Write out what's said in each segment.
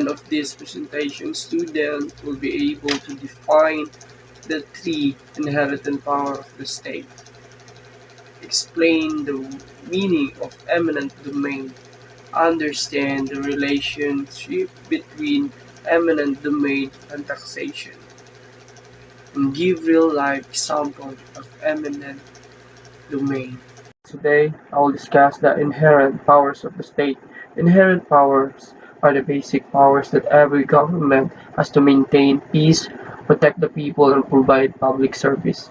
end of this presentation, students will be able to define the three inherent power of the state, explain the meaning of eminent domain, understand the relationship between eminent domain and taxation, and give real-life examples of eminent domain. Today, I will discuss the inherent powers of the state. Inherent powers are the basic powers that every government has to maintain peace, protect the people, and provide public service.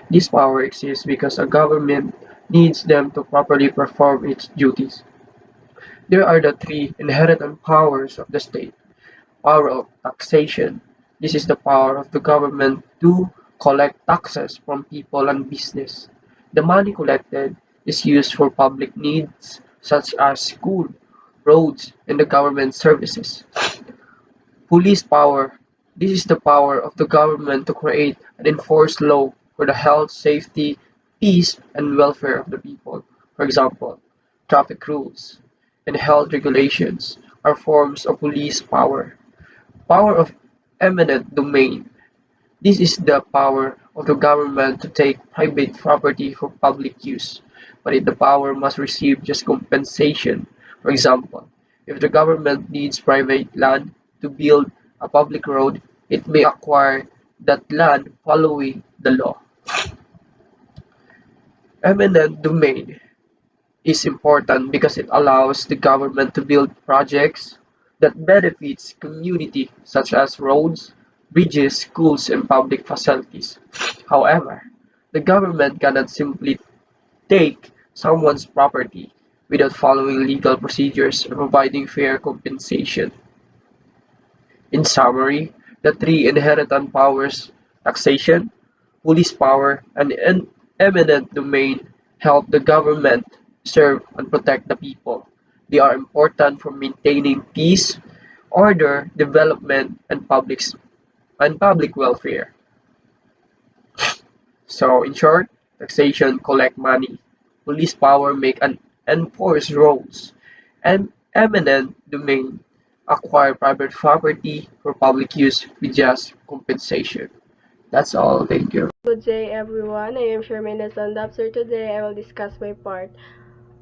This power exists because a government needs them to properly perform its duties. There are the three inherent powers of the state. Power of taxation. This is the power of the government to collect taxes from people and business. The money collected is used for public needs such as school, roads, and the government services. Police power. This is the power of the government to create and enforce law for the health, safety, peace, and welfare of the people. For example, traffic rules and health regulations are forms of police power. Power of eminent domain. This is the power of the government to take private property for public use, but the power must receive just compensation. For example, if the government needs private land to build a public road, it may acquire that land following the law. Eminent domain is important because it allows the government to build projects that benefits community such as roads, bridges, schools, and public facilities. However, the government cannot simply take someone's property without following legal procedures and providing fair compensation. In summary, the three inherent powers, taxation, police power, and eminent domain, help the government serve and protect the people. They are important for maintaining peace, order, development, and public welfare. So, in short, taxation collect money, police power make and enforce rules, and eminent domain acquire private property for public use with just compensation. That's all. Thank you. Good day everyone, I am Shermina Sandap. So today I will discuss my part.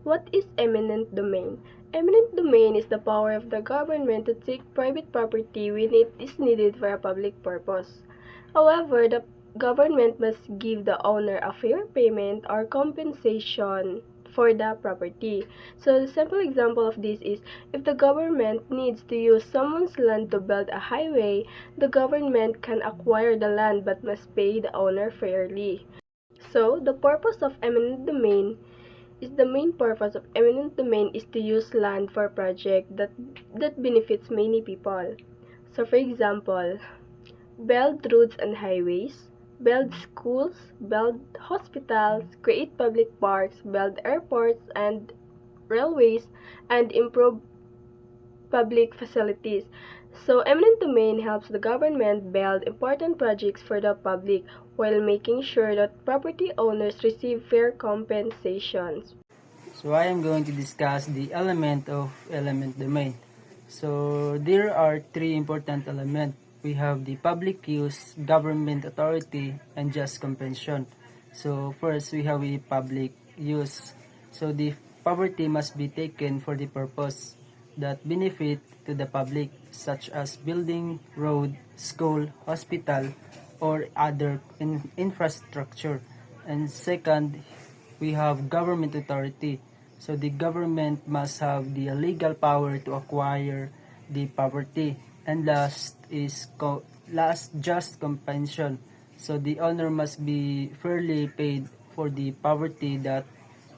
What is eminent domain? Eminent domain is the power of the government to take private property when it is needed for a public purpose. However, the government must give the owner a fair payment or compensation for the property. So the simple example of this is if the government needs to use someone's land to build a highway, the government can acquire the land but must pay the owner fairly. So the purpose of eminent domain is the main purpose of eminent domain is to use land for project that benefits many people. So for example, build roads and highways, build schools, build hospitals, create public parks, build airports and railways, and improve public facilities. So eminent domain helps the government build important projects for the public while making sure that property owners receive fair compensations. So I am going to discuss the element of element domain. So there are three important elements. We have the public use, government authority, and just compensation. So first we have a public use. So the property must be taken for the purpose that benefit to the public such as building road, school, hospital, or other infrastructure. And second, we have government authority. So the government must have the legal power to acquire the property. And last just compensation. So the owner must be fairly paid for the property that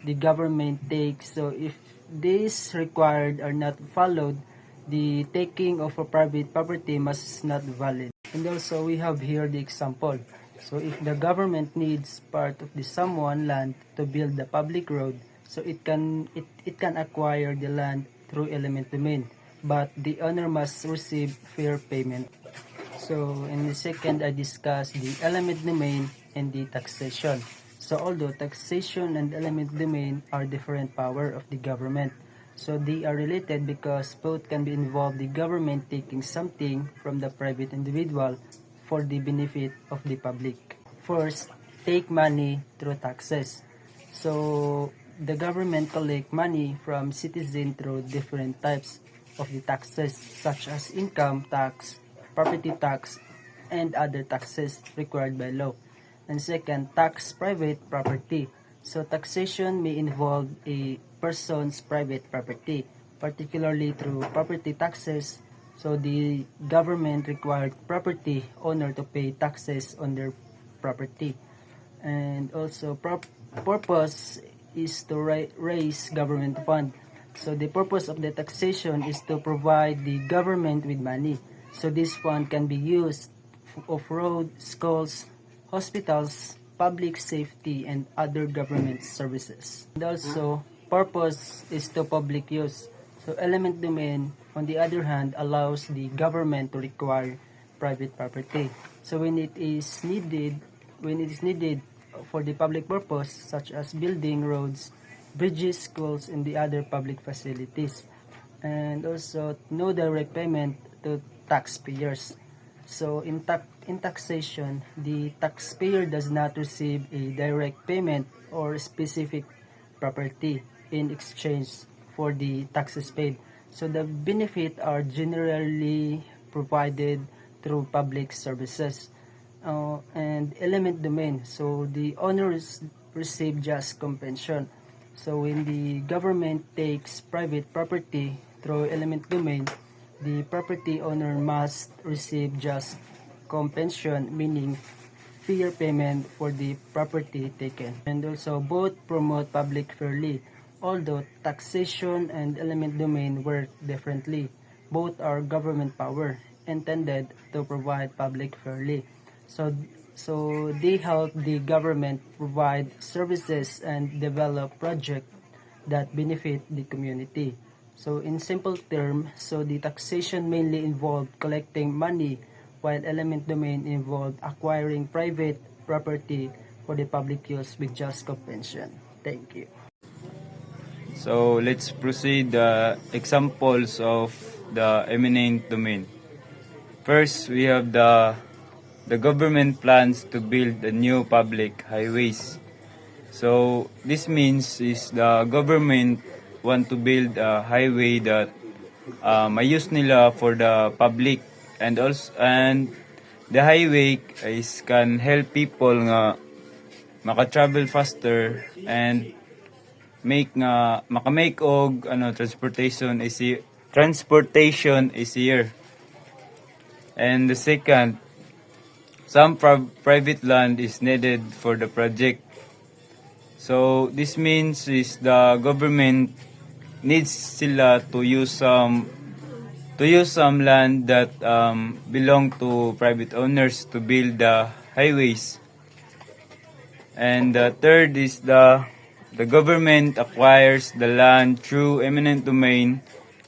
the government takes. So if these required are not followed, the taking of a private property must not valid. And also we have here the example. So if the government needs part of the someone land to build the public road, so it can acquire the land through element domain, but the owner must receive fair payment. So in the second, I discuss the element domain and the taxation. So although taxation and element domain are different power of the government, So they are related because both can be involved the government taking something from the private individual for the benefit of the public. First, take money through taxes. So the government collect money from citizens through different types of the taxes such as income tax, property tax, and other taxes required by law. And second, tax private property. So taxation may involve a person's private property, particularly through property taxes. So the government required property owner to pay taxes on their property. And also purpose is to raise government fund. So the purpose of the taxation is to provide the government with money. So this fund can be used of road, schools, hospitals, public safety, and other government services. And also, purpose is to public use. So element domain, on the other hand, allows the government to require private property. So when it is needed for the public purpose, such as building roads, bridges, schools, and the other public facilities. And also, no direct payment to taxpayers. So in taxation, the taxpayer does not receive a direct payment or specific property in exchange for the taxes paid. So the benefit are generally provided through public services. And element domain, so the owners receive just compensation. So when the government takes private property through element domain, the property owner must receive just compensation, meaning fair payment for the property taken. And also both promote public fairly. Although taxation and element domain work differently, both are government power intended to provide public fairly. So they help the government provide services and develop projects that benefit the community. So in simple terms, so the taxation mainly involved collecting money, while element domain involved acquiring private property for the public use with just compensation. Thank you. So let's proceed the examples of the eminent domain. First, we have the government plans to build the new public highways. So this means is the government want to build a highway that mayus nila for the public, and the highway is can help people nga maka-travel faster and makamake og transportation easier. And the second, some private land is needed for the project. So this means is the government needs sila to use some land that belong to private owners to build the highways. And the third is the government acquires the land through eminent domain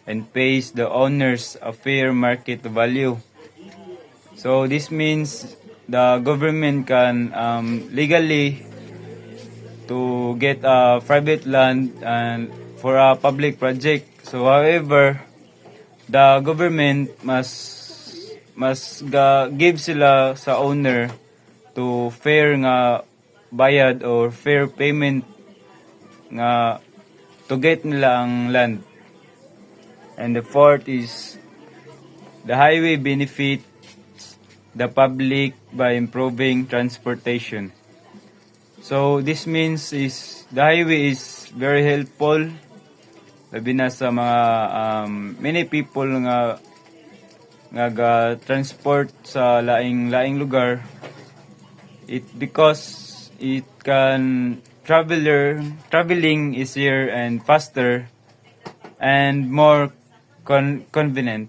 and pays the owners a fair market value. So this means the government can legally to get a private land and for a public project. So however, the government must give sila sa owner to fair nga bayad or fair payment nga to get nila ang land. And the fourth is the highway benefits the public by improving transportation. So this means is the highway is very helpful labi na sa mga many people nga transport sa laing lugar. Because it can traveling easier and faster and more convenient.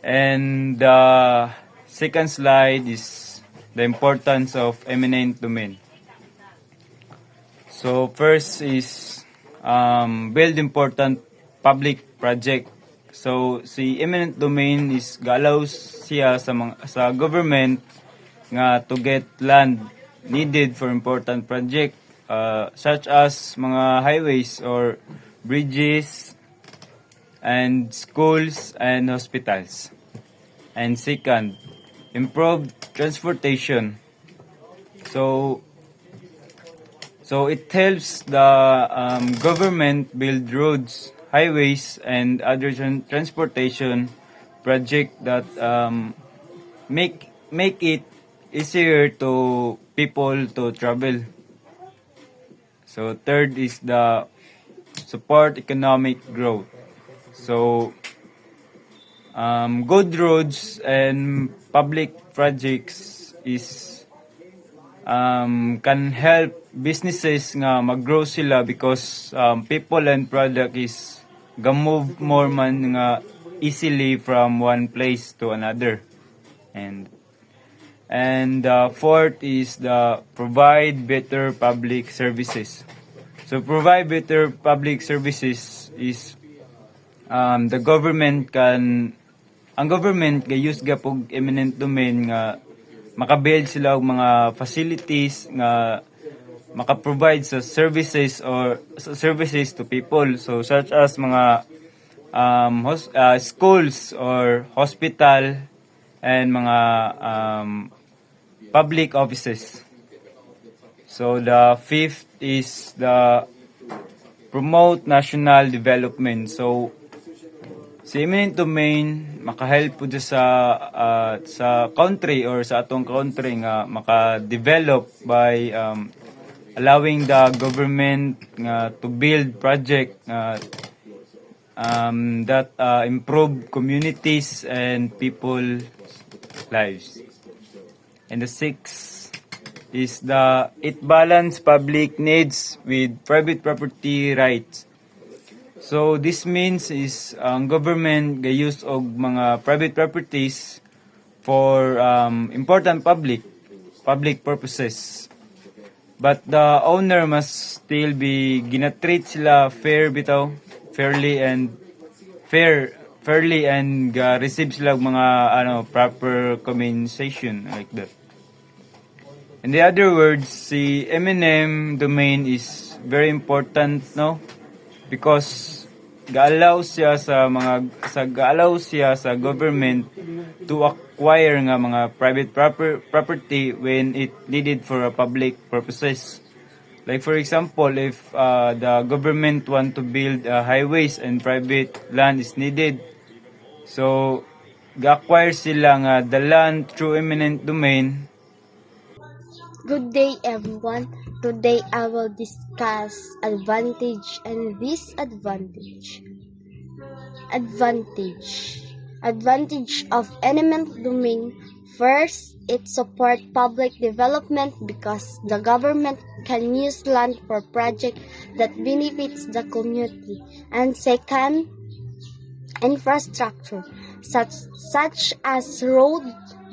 And the second slide is the importance of eminent domain. So first is build important public project. So si eminent domain is allows siya sa government nga to get land needed for important project. such as mga highways or bridges and schools and hospitals. And second, improved transportation. So it helps the government build roads, highways, and other transportation project that make it easier to people to travel. So third is the support economic growth. So good roads and public projects is can help businesses nga mag-grow sila because people and product is move more man nga easily from one place to another. And fourth is the provide better public services. So provide better public services is ang government use gapog eminent domain nga makabuild sila og mga facilities nga maka-provide sa services to people, so such as mga schools or hospital and mga public offices. So the fifth is the promote national development. So si eminent domain makahelp po sa country or sa atong country nga maka-develop by allowing the government to build project that improve communities and people's lives. And the sixth is it balance public needs with private property rights. So this means is ang government use og mga private properties for important public purposes. But the owner must still be ginatreat sila fairly and receive sila og mga proper compensation like that. In the other words, si eminent domain is very important, no? Because gaalaw siya sa government to acquire nga mga private property when it needed for a public purposes. Like for example, if the government want to build highways and private land is needed, so ga-acquire sila nga the land through eminent domain. Good day, everyone. Today I will discuss advantage and disadvantage. Advantage of eminent domain. First, it supports public development because the government can use land for projects that benefits the community. And second, infrastructure such as road,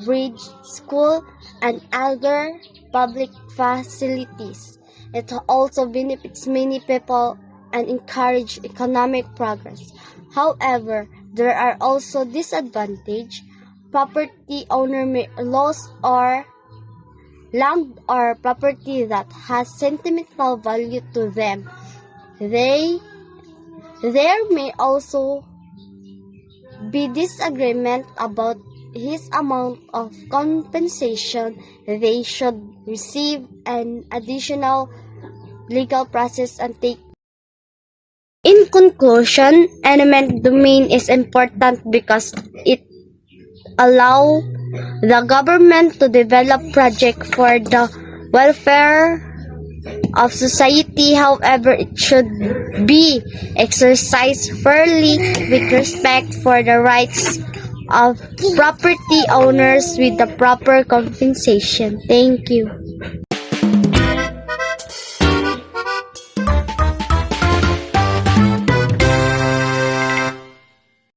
bridge, school, and other public facilities. It also benefits many people and encourage economic progress. However, there are also disadvantages. Property owner may lose or land or property that has sentimental value to them. There may also be disagreement about his amount of compensation they should receive, an additional legal process and take. In conclusion, eminent domain is important because it allows the government to develop projects for the welfare of society. However, it should be exercised fairly with respect for the rights of property owners with the proper compensation. Thank you.